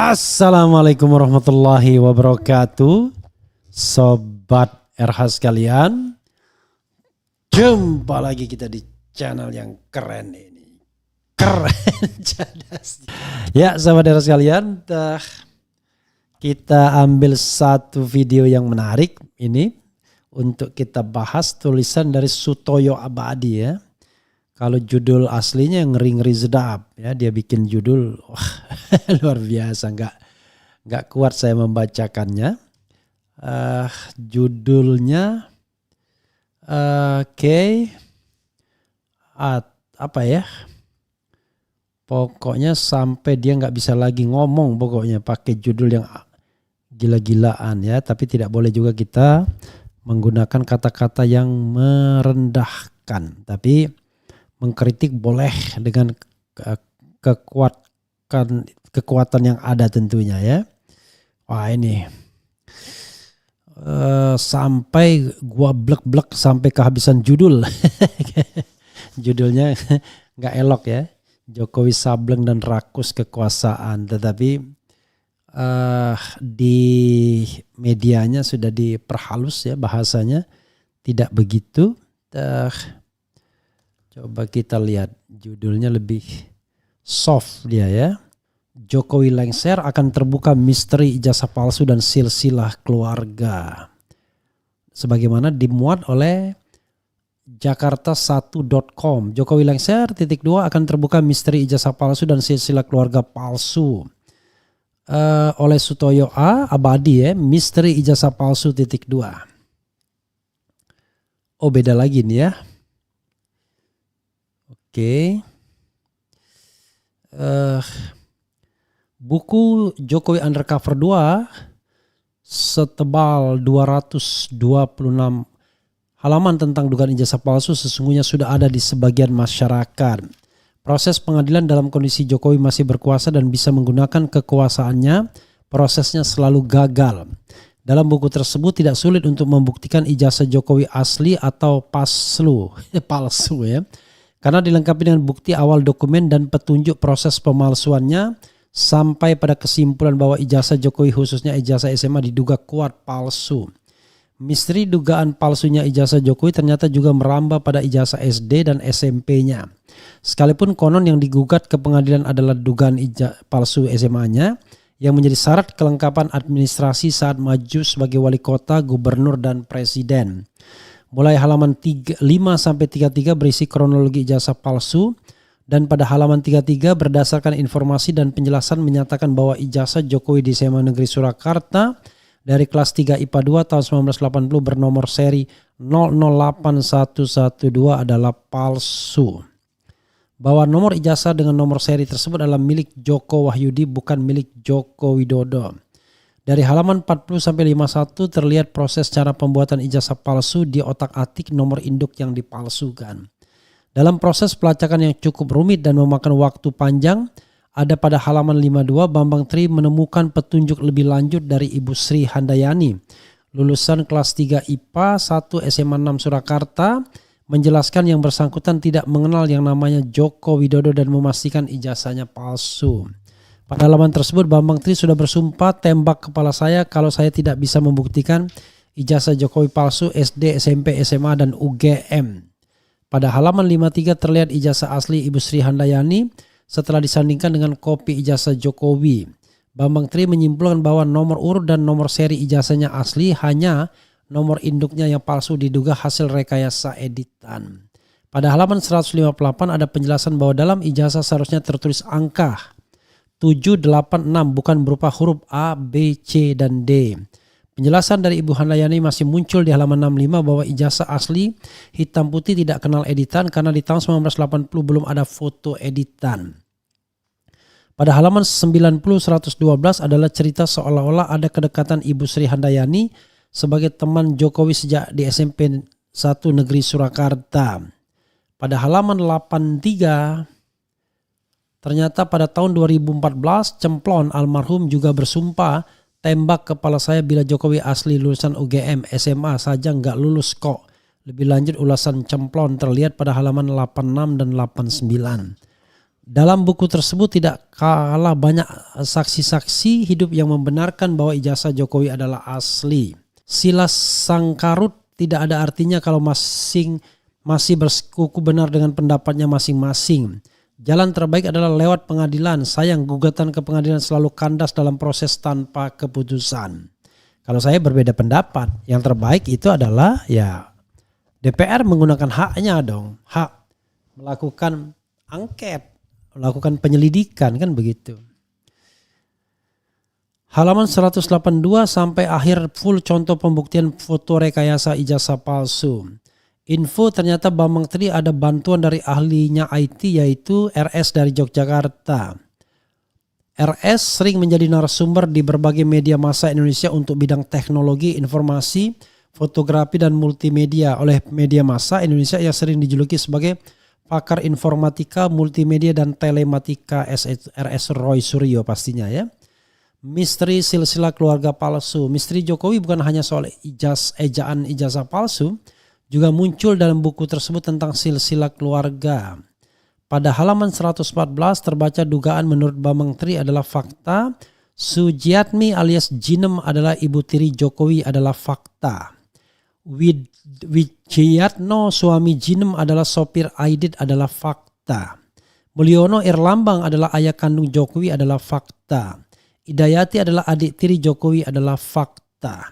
Assalamualaikum warahmatullahi wabarakatuh. Sobat RH sekalian, jumpa lagi kita di channel yang keren ini. Keren cadas. Ya sobat RH sekalian, kita ambil satu video yang menarik ini untuk kita bahas, tulisan dari Sutoyo Abadi ya. Kalau judul aslinya ngeri-ngeri sedap ya, dia bikin judul luar biasa, nggak kuat saya membacakannya. Judulnya apa ya? Pokoknya sampai dia nggak bisa lagi ngomong, pokoknya pakai judul yang gila-gilaan ya. Tapi tidak boleh juga kita menggunakan kata-kata yang merendahkan. Tapi mengkritik boleh dengan kekuatan yang ada tentunya ya. Wah ini sampai gua blek-blek sampai kehabisan judul. Judulnya nggak elok ya. Jokowi sableng dan rakus kekuasaan. Tetapi di medianya sudah diperhalus ya bahasanya. Tidak begitu. Coba kita lihat judulnya lebih soft dia ya. Jokowi lengser akan terbuka misteri ijazah palsu dan silsilah keluarga. Sebagaimana dimuat oleh Jakarta1.com. Jokowi lengser _2 akan terbuka misteri ijazah palsu dan silsilah keluarga palsu. Oleh Sutoyo Abadi ya, misteri ijazah palsu _2. Oh beda lagi nih ya. Oke. Buku Jokowi Undercover 2 setebal 226 halaman tentang dugaan ijazah palsu sesungguhnya sudah ada di sebagian masyarakat. Proses pengadilan dalam kondisi Jokowi masih berkuasa dan bisa menggunakan kekuasaannya, prosesnya selalu gagal. Dalam buku tersebut tidak sulit untuk membuktikan ijazah Jokowi asli atau palsu ya. Karena dilengkapi dengan bukti awal dokumen dan petunjuk proses pemalsuannya sampai pada kesimpulan bahwa ijazah Jokowi khususnya ijazah SMA diduga kuat palsu. Misteri dugaan palsunya ijazah Jokowi ternyata juga merambah pada ijazah SD dan SMP-nya. Sekalipun konon yang digugat ke pengadilan adalah dugaan palsu SMA-nya yang menjadi syarat kelengkapan administrasi saat maju sebagai wali kota, gubernur, dan presiden. Mulai halaman 5-33 berisi kronologi ijazah palsu dan pada halaman 33 berdasarkan informasi dan penjelasan menyatakan bahwa ijazah Jokowi di SMA Negeri Surakarta dari kelas 3 IPA 2 tahun 1980 bernomor seri 008112 adalah palsu. Bahwa nomor ijazah dengan nomor seri tersebut adalah milik Joko Wahyudi bukan milik Joko Widodo. Dari halaman 40-51 terlihat proses cara pembuatan ijazah palsu di otak-atik nomor induk yang dipalsukan. Dalam proses pelacakan yang cukup rumit dan memakan waktu panjang, ada pada halaman 52 Bambang Tri menemukan petunjuk lebih lanjut dari Ibu Sri Handayani, lulusan kelas 3 IPA 1 SMA 6 Surakarta, menjelaskan yang bersangkutan tidak mengenal yang namanya Joko Widodo dan memastikan ijazahnya palsu. Pada halaman tersebut Bambang Tri sudah bersumpah tembak kepala saya kalau saya tidak bisa membuktikan ijazah Jokowi palsu SD, SMP, SMA, dan UGM. Pada halaman 53 terlihat ijazah asli Ibu Sri Handayani setelah disandingkan dengan kopi ijazah Jokowi. Bambang Tri menyimpulkan bahwa nomor urut dan nomor seri ijazahnya asli, hanya nomor induknya yang palsu diduga hasil rekayasa editan. Pada halaman 158 ada penjelasan bahwa dalam ijazah seharusnya tertulis angka 786 bukan berupa huruf A, B, C, dan D. Penjelasan dari Ibu Handayani masih muncul di halaman 65 bahwa ijazah asli hitam putih tidak kenal editan karena di tahun 1980 belum ada foto editan. Pada halaman 90-112 adalah cerita seolah-olah ada kedekatan Ibu Sri Handayani sebagai teman Jokowi sejak di SMP 1 Negeri Surakarta. Pada halaman 83 ternyata pada tahun 2014 Cemplon almarhum juga bersumpah tembak kepala saya bila Jokowi asli lulusan UGM SMA saja nggak lulus kok. Lebih lanjut ulasan Cemplon terlihat pada halaman 86 dan 89. Dalam buku tersebut tidak kalah banyak saksi-saksi hidup yang membenarkan bahwa ijazah Jokowi adalah asli. Silas sangkarut tidak ada artinya kalau masih bersekuku benar dengan pendapatnya masing-masing. Jalan terbaik adalah lewat pengadilan. Sayang gugatan ke pengadilan selalu kandas dalam proses tanpa keputusan. Kalau saya berbeda pendapat, yang terbaik itu adalah ya DPR menggunakan haknya dong. Hak melakukan angket, melakukan penyelidikan, kan begitu. Halaman 182 sampai akhir full contoh pembuktian foto rekayasa ijazah palsu. Info ternyata Bambang Tri ada bantuan dari ahlinya IT yaitu RS dari Yogyakarta. RS sering menjadi narasumber di berbagai media massa Indonesia untuk bidang teknologi, informasi, fotografi dan multimedia oleh media massa Indonesia yang sering dijuluki sebagai pakar informatika, multimedia dan telematika. RS Roy Suryo pastinya ya. Misteri silsilah keluarga palsu. Misteri Jokowi bukan hanya soal ejaan ijazah palsu, juga muncul dalam buku tersebut tentang silsilah keluarga. Pada halaman 114 terbaca dugaan menurut Bambang Tri adalah fakta. Sujiatmi alias Jinem adalah ibu tiri Jokowi adalah fakta. Wijayatno suami Jinem adalah sopir Aidit adalah fakta. Mulyono Irlambang adalah ayah kandung Jokowi adalah fakta. Idayati adalah adik tiri Jokowi adalah fakta.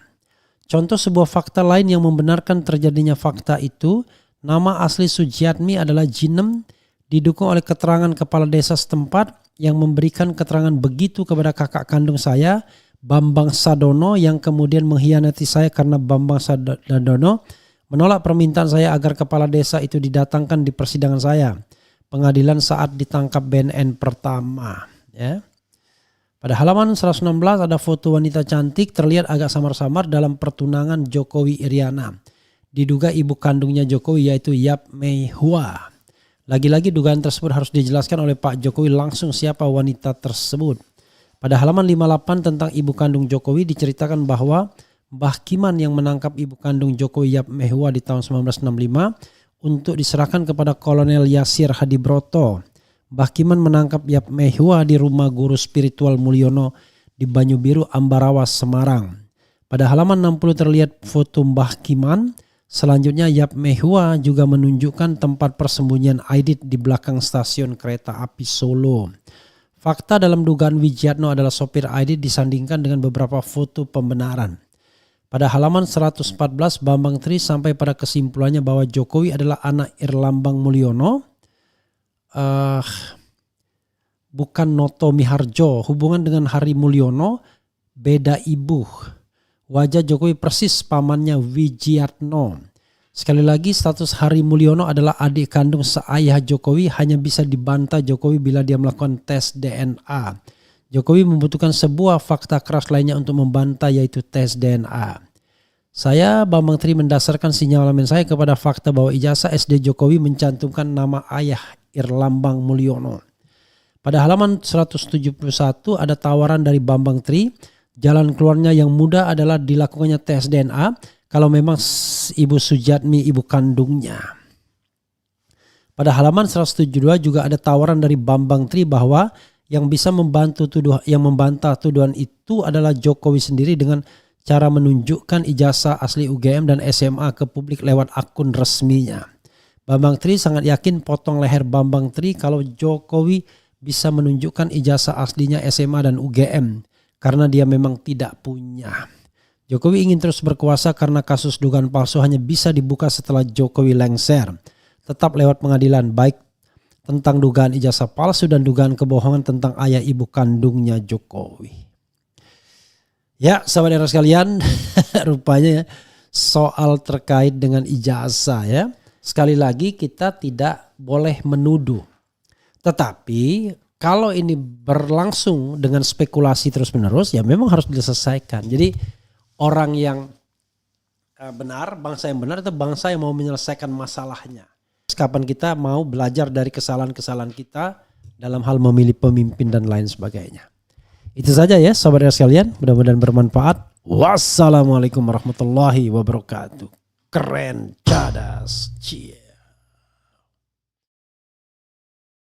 Contoh sebuah fakta lain yang membenarkan terjadinya fakta itu, nama asli Sujiatmi adalah Jinem, didukung oleh keterangan kepala desa setempat yang memberikan keterangan begitu kepada kakak kandung saya, Bambang Sadono, yang kemudian mengkhianati saya karena Bambang Sadono menolak permintaan saya agar kepala desa itu didatangkan di persidangan saya, pengadilan saat ditangkap BNN pertama. Ya. Pada halaman 116 ada foto wanita cantik terlihat agak samar-samar dalam pertunangan Jokowi Iriana. Diduga ibu kandungnya Jokowi yaitu Yap Mei Hua. Lagi-lagi dugaan tersebut harus dijelaskan oleh Pak Jokowi langsung siapa wanita tersebut. Pada halaman 58 tentang ibu kandung Jokowi diceritakan bahwa Mbah Kiman yang menangkap ibu kandung Jokowi Yap Mei Hua di tahun 1965 untuk diserahkan kepada Kolonel Yasir Hadibroto. Mbah Kiman menangkap Yap Mei Hua di rumah guru spiritual Mulyono di Banyu Biru, Ambarawa, Semarang. Pada halaman 60 terlihat foto Mbah Kiman. Selanjutnya Yap Mei Hua juga menunjukkan tempat persembunyian Aidit di belakang stasiun kereta api Solo. Fakta dalam dugaan Wijayatno adalah sopir Aidit disandingkan dengan beberapa foto pembenaran. Pada halaman 114 Bambang Tri sampai pada kesimpulannya bahwa Jokowi adalah anak Irlambang Mulyono. Bukan Noto Miharjo. Hubungan dengan Hari Mulyono beda ibu. Wajah Jokowi persis pamannya Wijayatno. Sekali lagi status Hari Mulyono adalah adik kandung seayah Jokowi, hanya bisa dibantah Jokowi bila dia melakukan tes DNA. Jokowi membutuhkan sebuah fakta keras lainnya untuk membantah yaitu tes DNA. Saya Bambang Tri mendasarkan sinyalemen saya kepada fakta bahwa ijazah SD Jokowi mencantumkan nama ayah Irlambang Mulyono. Pada halaman 171 ada tawaran dari Bambang Tri. Jalan keluarnya yang mudah adalah dilakukannya tes DNA kalau memang ibu Sujiatmi ibu kandungnya. Pada halaman 172 juga ada tawaran dari Bambang Tri bahwa yang bisa membantah tuduhan itu adalah Jokowi sendiri dengan cara menunjukkan ijazah asli UGM dan SMA ke publik lewat akun resminya. Bambang Tri sangat yakin potong leher Bambang Tri kalau Jokowi bisa menunjukkan ijazah aslinya SMA dan UGM karena dia memang tidak punya. Jokowi ingin terus berkuasa karena kasus dugaan palsu hanya bisa dibuka setelah Jokowi lengser. Tetap lewat pengadilan baik tentang dugaan ijazah palsu dan dugaan kebohongan tentang ayah ibu kandungnya Jokowi. Ya sahabat era sekalian, rupanya soal terkait dengan ijazah ya. Sekali lagi kita tidak boleh menuduh. Tetapi kalau ini berlangsung dengan spekulasi terus menerus ya memang harus diselesaikan. Jadi orang yang benar, bangsa yang benar itu bangsa yang mau menyelesaikan masalahnya. Kapan kita mau belajar dari kesalahan-kesalahan kita dalam hal memilih pemimpin dan lain sebagainya. Itu saja ya sahabat sekalian, mudah-mudahan bermanfaat. Wassalamualaikum warahmatullahi wabarakatuh. Keren, cadas, cie.